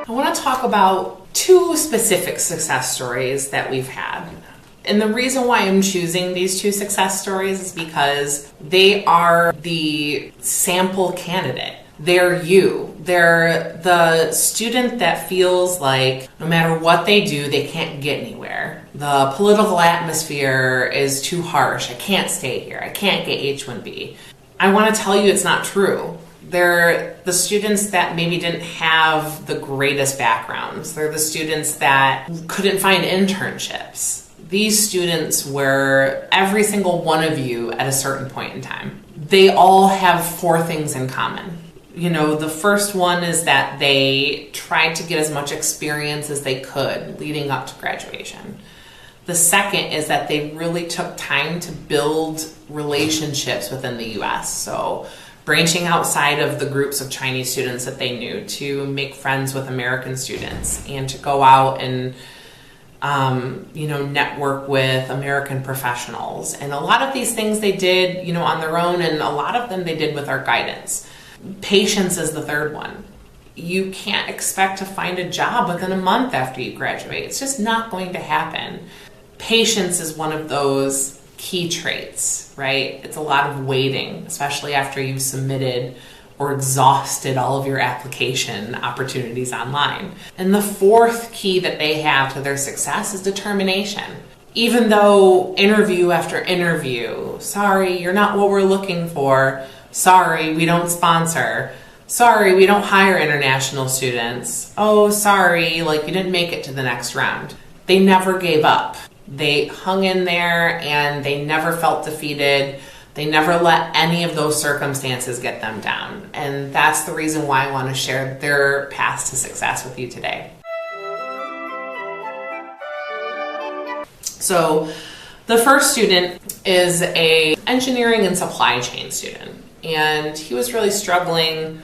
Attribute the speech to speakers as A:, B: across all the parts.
A: I want to talk about two specific success stories that we've had. And the reason why I'm choosing these two success stories is because they are the sample candidate. They're you. They're the student that feels like no matter what they do, they can't get anywhere. The political atmosphere is too harsh. I can't stay here. I can't get H-1B. I want to tell you it's not true. They're the students that maybe didn't have the greatest backgrounds. They're the students that couldn't find internships. These students were every single one of you at a certain point in time. They all have four things in common. You know, the first one is that they tried to get as much experience as they could leading up to graduation. The second is that they really took time to build relationships within the US. So branching outside of the groups of Chinese students that they knew to make friends with American students and to go out and network with American professionals. And a lot of these things they did, on their own, and a lot of them they did with our guidance. Patience is the third one. You can't expect to find a job within a month after you graduate. It's just not going to happen. Patience is one of those key traits, right? It's a lot of waiting, especially after you've submitted or exhausted all of your application opportunities online. And the fourth key that they have to their success is determination. Even though interview after interview, sorry, you're not what we're looking for. Sorry, we don't sponsor. Sorry, we don't hire international students. Oh, sorry, you didn't make it to the next round. They never gave up. They hung in there and they never felt defeated. They never let any of those circumstances get them down. And that's the reason why I want to share their path to success with you today. So the first student is an engineering and supply chain student. And he was really struggling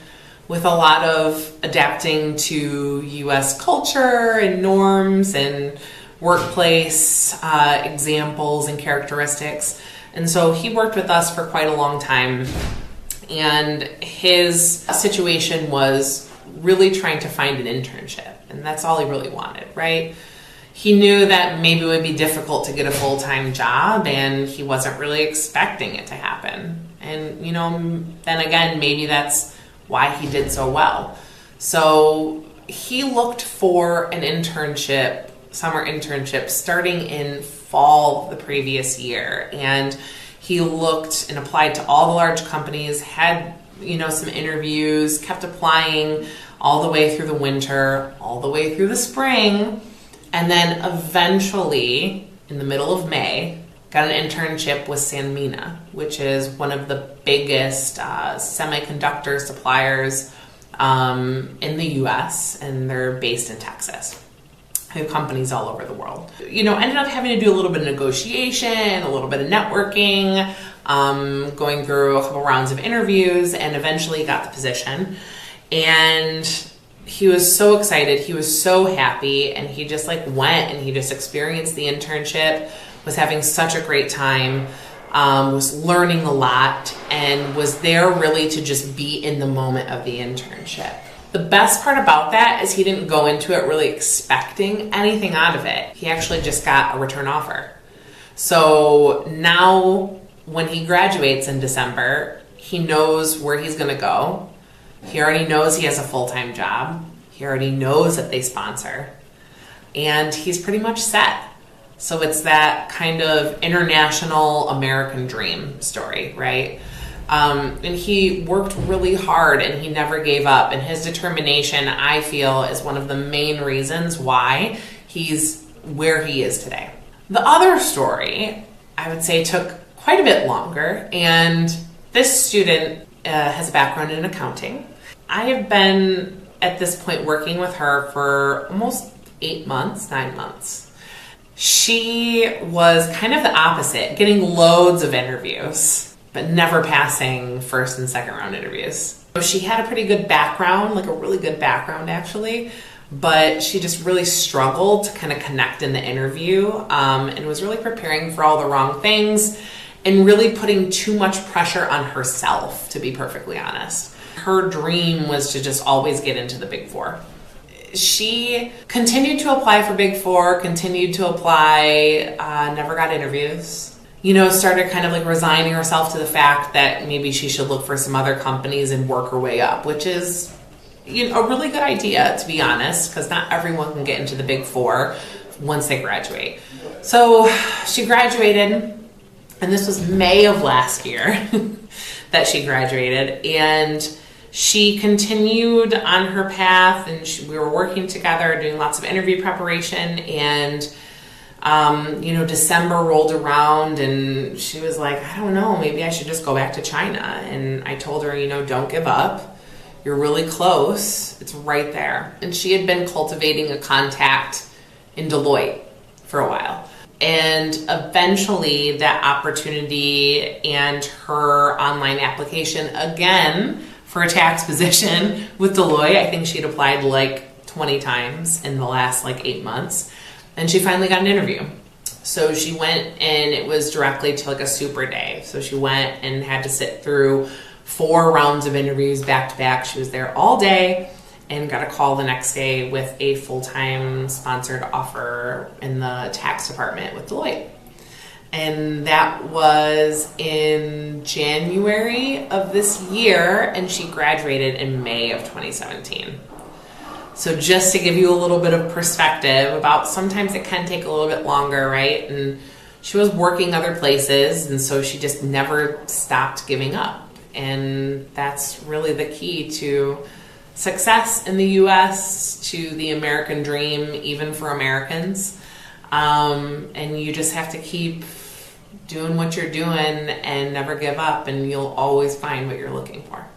A: with a lot of adapting to US culture and norms and workplace examples and characteristics. And so he worked with us for quite a long time, and his situation was really trying to find an internship, and that's all he really wanted, right? He knew that maybe it would be difficult to get a full-time job, and he wasn't really expecting it to happen. And, then again, maybe that's why he did so well. So he looked for an internship, summer internship, starting in fall the previous year, and he looked and applied to all the large companies, had some interviews, kept applying all the way through the winter, all the way through the spring, and then eventually in the middle of May got an internship with Sanmina, which is one of the biggest semiconductor suppliers in the US, and they're based in Texas. I have companies all over the world. Ended up having to do a little bit of negotiation, a little bit of networking, going through a couple rounds of interviews, and eventually got the position. And he was so excited. He was so happy, and he just went and he just experienced the internship, was having such a great time, was learning a lot, and was there really to just be in the moment of the internship. The best part about that is he didn't go into it really expecting anything out of it. He actually just got a return offer. So now when he graduates in December, he knows where he's going to go. He already knows he has a full-time job. He already knows that they sponsor. And he's pretty much set. So it's that kind of international American dream story, right? And he worked really hard and he never gave up. And his determination, I feel, is one of the main reasons why he's where he is today. The other story, I would say, took quite a bit longer. And this student has a background in accounting. I have been, at this point, working with her for almost 9 months. She was kind of the opposite, getting loads of interviews, but never passing first and second round interviews. So she had a pretty good background, a really good background actually, but she just really struggled to kind of connect in the interview, and was really preparing for all the wrong things and really putting too much pressure on herself, to be perfectly honest. Her dream was to just always get into the Big Four. she continued to apply for Big Four, continued to apply, never got interviews. Started kind of like resigning herself to the fact that maybe she should look for some other companies and work her way up, which is a really good idea, to be honest, because not everyone can get into the Big Four once they graduate. So she graduated, and this was May of last year that she graduated, and she continued on her path, and we were working together, doing lots of interview preparation, and December rolled around, and she was like, I don't know, maybe I should just go back to China. And I told her, don't give up. You're really close. It's right there. And she had been cultivating a contact in Deloitte for a while. And eventually that opportunity and her online application again for a tax position with Deloitte, I think she'd applied like 20 times in the last 8 months. And she finally got an interview. So she went, and it was directly to a super day. So she went and had to sit through 4 rounds of interviews back to back. She was there all day and got a call the next day with a full-time sponsored offer in the tax department with Deloitte. And that was in January of this year, and she graduated in May of 2017. So just to give you a little bit of perspective about, sometimes it can take a little bit longer, right? And she was working other places, and so she just never stopped giving up. And that's really the key to success in the U.S., to the American dream, even for Americans. And you just have to keep doing what you're doing and never give up, and you'll always find what you're looking for.